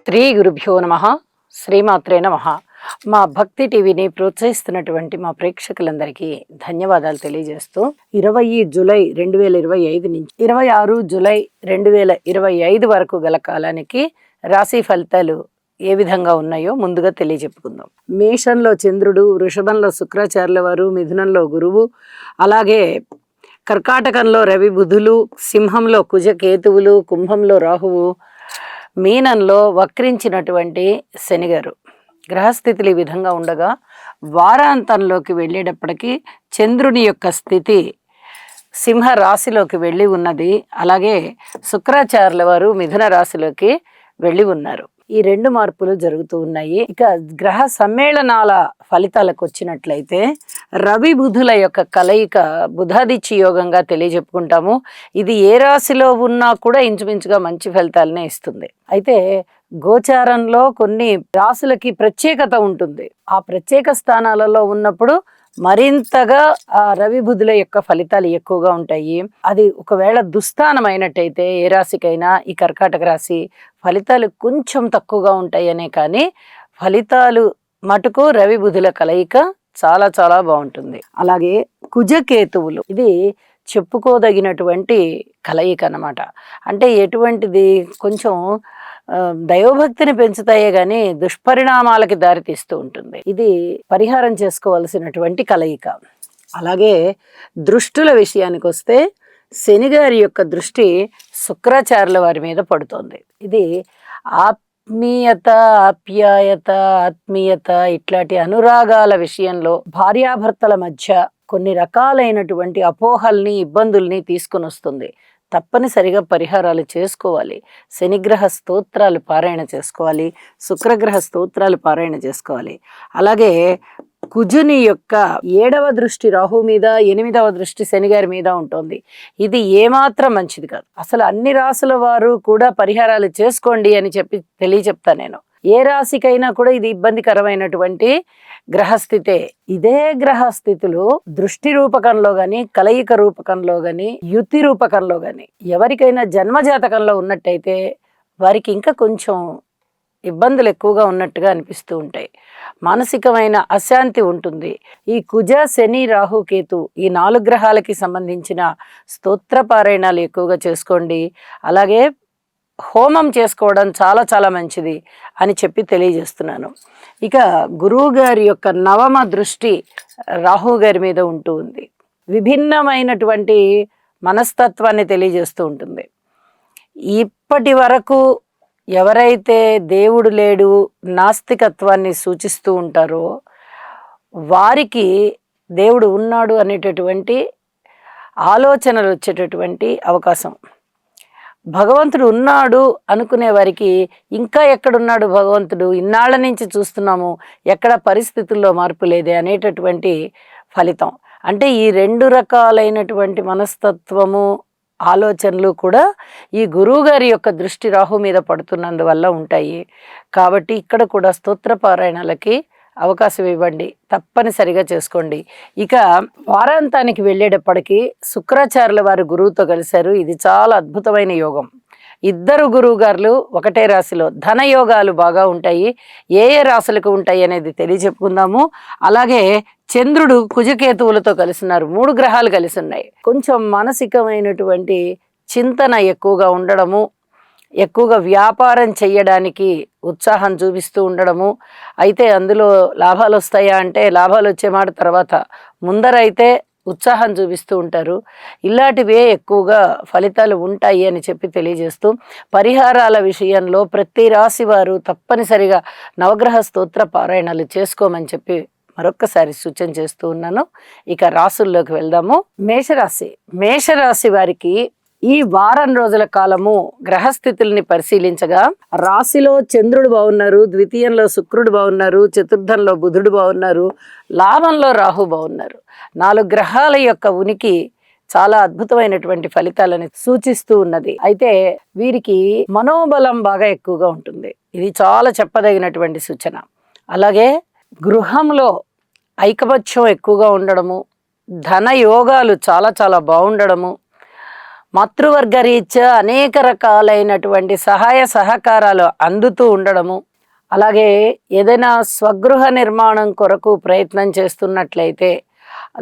శ్రీ గురుభ్యో నమః. శ్రీమాత్రే నమః. మా భక్తి టీవీని ప్రోత్సహిస్తున్నటువంటి మా ప్రేక్షకులందరికీ ధన్యవాదాలు తెలియజేస్తూ 20 జూలై 2025 నుంచి 26 జూలై 2025 వరకు గల కాలానికి రాశి ఫలితాలు ఏ విధంగా ఉన్నాయో ముందుగా తెలియజెప్పుకుందాం. మేషంలో చంద్రుడు, వృషభంలో శుక్రాచార్యుల వారు, మిథునంలో గురువు, అలాగే కర్కాటకంలో రవి బుధులు, సింహంలో కుజ కేతువులు, కుంభంలో రాహువు, మీనంలో వక్రించినటువంటి శనిగారు. గ్రహస్థితులు ఈ విధంగా ఉండగా వారాంతంలోకి వెళ్ళేటప్పటికీ చంద్రుని యొక్క స్థితి సింహ రాశిలోకి వెళ్ళి ఉన్నది. అలాగే శుక్రాచార్యుల వారు మిథున రాశిలోకి వెళ్ళి ఉన్నారు. ఈ రెండు మార్పులు జరుగుతూ ఉన్నాయి. ఇక గ్రహ సమ్మేళనాల ఫలితాలకు వచ్చినట్లయితే రవి బుధుల యొక్క కలయిక బుధాదిత్య యోగంగా తెలియజెప్పుకుంటాము. ఇది ఏ రాశిలో ఉన్నా కూడా ఇంచుమించుగా మంచి ఫలితాలనే ఇస్తుంది. అయితే గోచారంలో కొన్ని రాశులకి ప్రత్యేకత ఉంటుంది. ఆ ప్రత్యేక స్థానాలలో ఉన్నప్పుడు మరింతగా ఆ రవి బుధుల యొక్క ఫలితాలు ఎక్కువగా ఉంటాయి. అది ఒకవేళ దుస్థానం అయినట్టయితే ఏ రాశికైనా ఈ కర్కాటక రాశి ఫలితాలు కొంచెం తక్కువగా ఉంటాయనే కానీ ఫలితాలు మటుకు రవి బుధుల కలయిక చాలా చాలా బాగుంటుంది. అలాగే కుజకేతువులు ఇది చెప్పుకోదగినటువంటి కలయిక అన్నమాట. అంటే ఎటువంటిది కొంచెం దైవభక్తిని పెంచుతాయే గాని దుష్పరిణామాలకి దారితీస్తూ ఉంటుంది. ఇది పరిహారం చేసుకోవాల్సినటువంటి కలయిక. అలాగే దృష్టుల విషయానికి వస్తే శనిగారి యొక్క దృష్టి శుక్రాచార్యుల వారి మీద పడుతోంది. ఇది ఆత్మీయత, ఆప్యాయత, ఆత్మీయత ఇట్లాంటి అనురాగాల విషయంలో భార్యాభర్తల మధ్య కొన్ని రకాలైనటువంటి అపోహల్ని, ఇబ్బందుల్ని తీసుకొని వస్తుంది. తప్పనిసరిగా పరిహారాలు చేసుకోవాలి. శనిగ్రహ స్తోత్రాలు పారాయణ చేసుకోవాలి, శుక్రగ్రహ స్తోత్రాలు పారాయణ చేసుకోవాలి. అలాగే కుజుని యొక్క 7వ దృష్టి రాహు మీద, 8వ దృష్టి శనిగారి మీద ఉంటుంది. ఇది ఏమాత్రం మంచిది కాదు. అసలు అన్ని రాసుల వారు కూడా పరిహారాలు చేసుకోండి అని తెలియచెప్తాను నేను. ఏ రాశికైనా కూడా ఇది ఇబ్బందికరమైనటువంటి గ్రహస్థితే. ఇదే గ్రహస్థితులు దృష్టి రూపకంలో గాని, కలయిక రూపకంలో గాని, యుతి రూపకంలో గాని ఎవరికైనా జన్మజాతకంలో ఉన్నట్టయితే వారికి ఇంకా కొంచెం ఇబ్బందులు ఎక్కువగా ఉన్నట్టుగా అనిపిస్తూ ఉంటాయి. మానసికమైన అశాంతి ఉంటుంది. ఈ కుజ, శని, రాహు, కేతు ఈ 4 గ్రహాలకి సంబంధించిన స్తోత్ర పారాయణాలు ఎక్కువగా చేసుకోండి. అలాగే హోమం చేసుకోవడం చాలా చాలా మంచిది అని తెలియజేస్తున్నాను. ఇక గురువు గారి యొక్క 9వ దృష్టి రాహు గారి మీద ఉంటూ ఉంది. విభిన్నమైనటువంటి మనస్తత్వాన్ని తెలియజేస్తూ ఉంటుంది. ఇప్పటి వరకు ఎవరైతే దేవుడు లేడు, నాస్తికత్వాన్ని సూచిస్తూ ఉంటారో వారికి దేవుడు ఉన్నాడు అనేటటువంటి ఆలోచనలు వచ్చేటటువంటి అవకాశం. భగవంతుడు ఉన్నాడు అనుకునే వారికి ఇంకా ఎక్కడున్నాడు భగవంతుడు, ఇన్నాళ్ళ నుంచి చూస్తున్నాము, ఎక్కడ పరిస్థితుల్లో మార్పు లేదే అనేటటువంటి ఫలితం. అంటే ఈ 2 రకాలైనటువంటి మనస్తత్వము, ఆలోచనలు కూడా ఈ గురువు గారి యొక్క దృష్టి రాహు మీద పడుతున్నందువల్ల ఉంటాయి. కాబట్టి ఇక్కడ కూడా స్తోత్ర పారాయణలకి అవకాశం ఇవ్వండి, తప్పనిసరిగా చేసుకోండి. ఇక వారాంతానికి వెళ్ళేటప్పటికీ శుక్రాచార్యుల వారు గురువుతో కలిశారు. ఇది చాలా అద్భుతమైన యోగం. 2 గురువు గారులు ఒకటే రాశిలో ధన యోగాలు బాగా ఉంటాయి. ఏ ఏ రాశులకు ఉంటాయి అనేది తెలియచెప్పుకుందాము. అలాగే చంద్రుడు కుజకేతువులతో కలిసిన్నారు. 3 గ్రహాలు కలిసి ఉన్నాయి. కొంచెం మానసికమైనటువంటి చింతన ఎక్కువగా ఉండడము, ఎక్కువగా వ్యాపారం చేయడానికి ఉత్సాహం చూపిస్తూ ఉండడము. అయితే అందులో లాభాలు వస్తాయా అంటే లాభాలు వచ్చే మాట తర్వాత, ముందరైతే ఉత్సాహం చూపిస్తూ ఉంటారు. ఇలాంటివే ఎక్కువగా ఫలితాలు ఉంటాయి అని తెలియజేస్తూ పరిహారాల విషయంలో ప్రతి రాశి వారు తప్పనిసరిగా నవగ్రహ స్తోత్ర పారాయణాలు చేసుకోమని మరొక్కసారి సూచన చేస్తూ ఉన్నాను. ఇక రాసుల్లోకి వెళ్దాము. మేషరాశి వారికి ఈ వారం రోజుల కాలము గ్రహస్థితుల్ని పరిశీలించగా రాశిలో చంద్రుడు బాగున్నారు, ద్వితీయంలో శుక్రుడు బాగున్నారు, చతుర్థంలో బుధుడు బాగున్నారు, లాభంలో రాహు బాగున్నారు. 4 గ్రహాల యొక్క ఉనికి చాలా అద్భుతమైనటువంటి ఫలితాలని సూచిస్తూ ఉన్నది. అయితే వీరికి మనోబలం బాగా ఎక్కువగా ఉంటుంది. ఇది చాలా చెప్పదగినటువంటి సూచన. అలాగే గృహంలో ఐకమత్యం ఎక్కువగా ఉండడము, ధన యోగాలు చాలా చాలా బాగుండడము, మాతృవర్గ రీత్యా అనేక రకాలైనటువంటి సహాయ సహకారాలు అందుతూ ఉండడము, అలాగే ఏదైనా స్వగృహ నిర్మాణం కొరకు ప్రయత్నం చేస్తున్నట్లయితే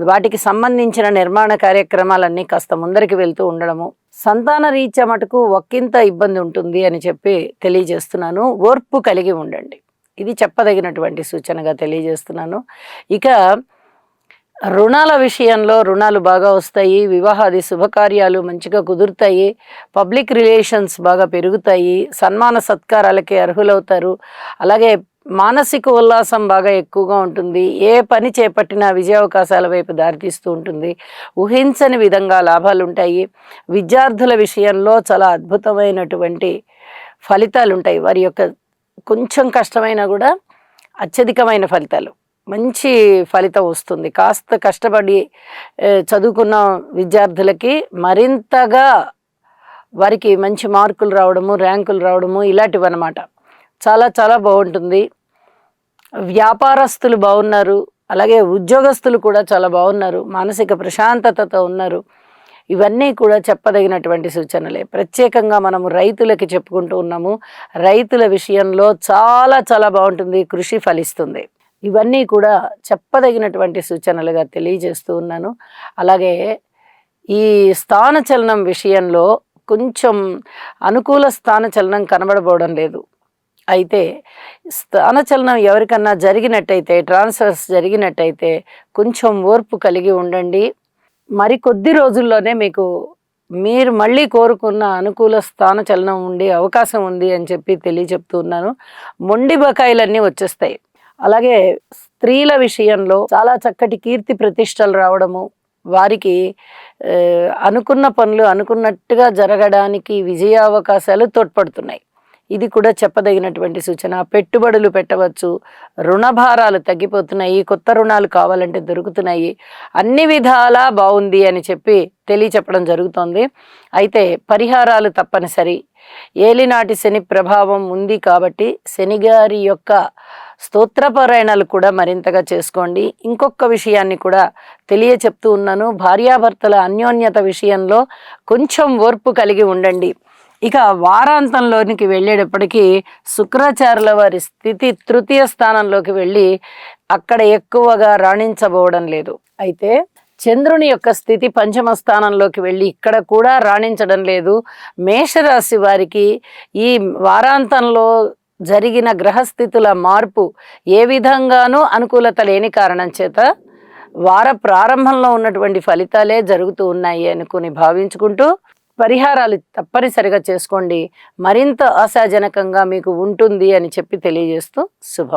వాటికి సంబంధించిన నిర్మాణ కార్యక్రమాలన్నీ కాస్త ముందరికి వెళ్తూ ఉండడము, సంతాన రీత్యా మటుకు ఒక్కింత ఇబ్బంది ఉంటుంది అని చెప్పి తెలియజేస్తున్నాను. ఓర్పు కలిగి ఉండండి, ఇది చెప్పదగినటువంటి సూచనగా తెలియజేస్తున్నాను. ఇక రుణాల విషయంలో రుణాలు బాగా వస్తాయి, వివాహాది శుభకార్యాలు మంచిగా కుదురుతాయి, పబ్లిక్ రిలేషన్స్ బాగా పెరుగుతాయి, సన్మాన సత్కారాలకి అర్హులవుతారు. అలాగే మానసిక ఉల్లాసం బాగా ఎక్కువగా ఉంటుంది, ఏ పని చేపట్టినా విజయావకాశాల వైపు దారితీస్తూ ఉంటుంది, ఊహించని విధంగా లాభాలు ఉంటాయి. విద్యార్థుల విషయంలో చాలా అద్భుతమైనటువంటి ఫలితాలు ఉంటాయి. వారి యొక్క కొంచెం కష్టమైనా కూడా అత్యధికమైన ఫలితాలు, మంచి ఫలితం వస్తుంది. కాస్త కష్టపడి చదువుకున్న విద్యార్థులకి మరింతగా వారికి మంచి మార్కులు రావడము, ర్యాంకులు రావడము ఇలాంటివి అన్నమాట. చాలా చాలా బాగుంటుంది. వ్యాపారస్తులు బాగున్నారు, అలాగే ఉద్యోగస్తులు కూడా చాలా బాగున్నారు, మానసిక ప్రశాంతతతో ఉన్నారు. ఇవన్నీ కూడా చెప్పదగినటువంటి సూచనలే. ప్రత్యేకంగా మనము రైతులకి చెప్పుకుంటూ ఉన్నాము. రైతుల విషయంలో చాలా చాలా బాగుంటుంది, కృషి ఫలిస్తుంది. ఇవన్నీ కూడా చెప్పదగినటువంటి సూచనలుగా తెలియజేస్తూ ఉన్నాను. అలాగే ఈ స్థానచలనం విషయంలో కొంచెం అనుకూల స్థానచలనం కనబడబోవడం లేదు. అయితే స్థానచలనం ఎవరికన్నా జరిగినట్టయితే, ట్రాన్స్ఫర్స్ జరిగినట్టయితే కొంచెం ఓర్పు కలిగి ఉండండి. మరి కొద్ది రోజుల్లోనే మీరు మళ్ళీ కోరుకున్న అనుకూల స్థానచలనం ఉండే అవకాశం ఉంది అని చెప్పి తెలియచెప్తున్నాను. మొండి బకాయిలన్నీ వచ్చేస్తాయి. అలాగే స్త్రీల విషయంలో చాలా చక్కటి కీర్తి ప్రతిష్టలు రావడము, వారికి అనుకున్న పనులు అనుకున్నట్టుగా జరగడానికి విజయావకాశాలు తోడ్పడుతున్నాయి. ఇది కూడా చెప్పదగినటువంటి సూచన. పెట్టుబడులు పెట్టవచ్చు, రుణభారాలు తగ్గిపోతున్నాయి, కొత్త రుణాలు కావాలంటే దొరుకుతున్నాయి, అన్ని విధాలా బాగుంది అని చెప్పి తెలియచెప్పడం జరుగుతోంది. అయితే పరిహారాలు తప్పనిసరి. ఏలినాటి శని ప్రభావం ఉంది కాబట్టి శనిగారి యొక్క స్తోత్రపారాయణాలు కూడా మరింతగా చేసుకోండి. ఇంకొక విషయాన్ని కూడా తెలియచెప్తూ ఉన్నాను. భార్యాభర్తల అన్యోన్యత విషయంలో కొంచెం ఓర్పు కలిగి ఉండండి. ఇక వారాంతంలోనికి వెళ్ళేటప్పటికీ శుక్రాచార్యుల వారి స్థితి తృతీయ స్థానంలోకి వెళ్ళి అక్కడ ఎక్కువగా రాణించబోవడం లేదు. అయితే చంద్రుని యొక్క స్థితి పంచమ స్థానంలోకి వెళ్ళి ఇక్కడ కూడా రాణించడం లేదు. మేషరాశి వారికి ఈ వారాంతంలో జరిగిన గ్రహస్థితుల మార్పు ఏ విధంగానూ అనుకూలత లేని కారణం చేత వార ప్రారంభంలో ఉన్నటువంటి ఫలితాలే జరుగుతూ ఉన్నాయి అనుకుని భావించుకుంటూ పరిహారాలు తప్పనిసరిగా చేసుకోండి. మరింత ఆశాజనకంగా మీకు ఉంటుంది అని చెప్పి తెలియజేస్తూ శుభం.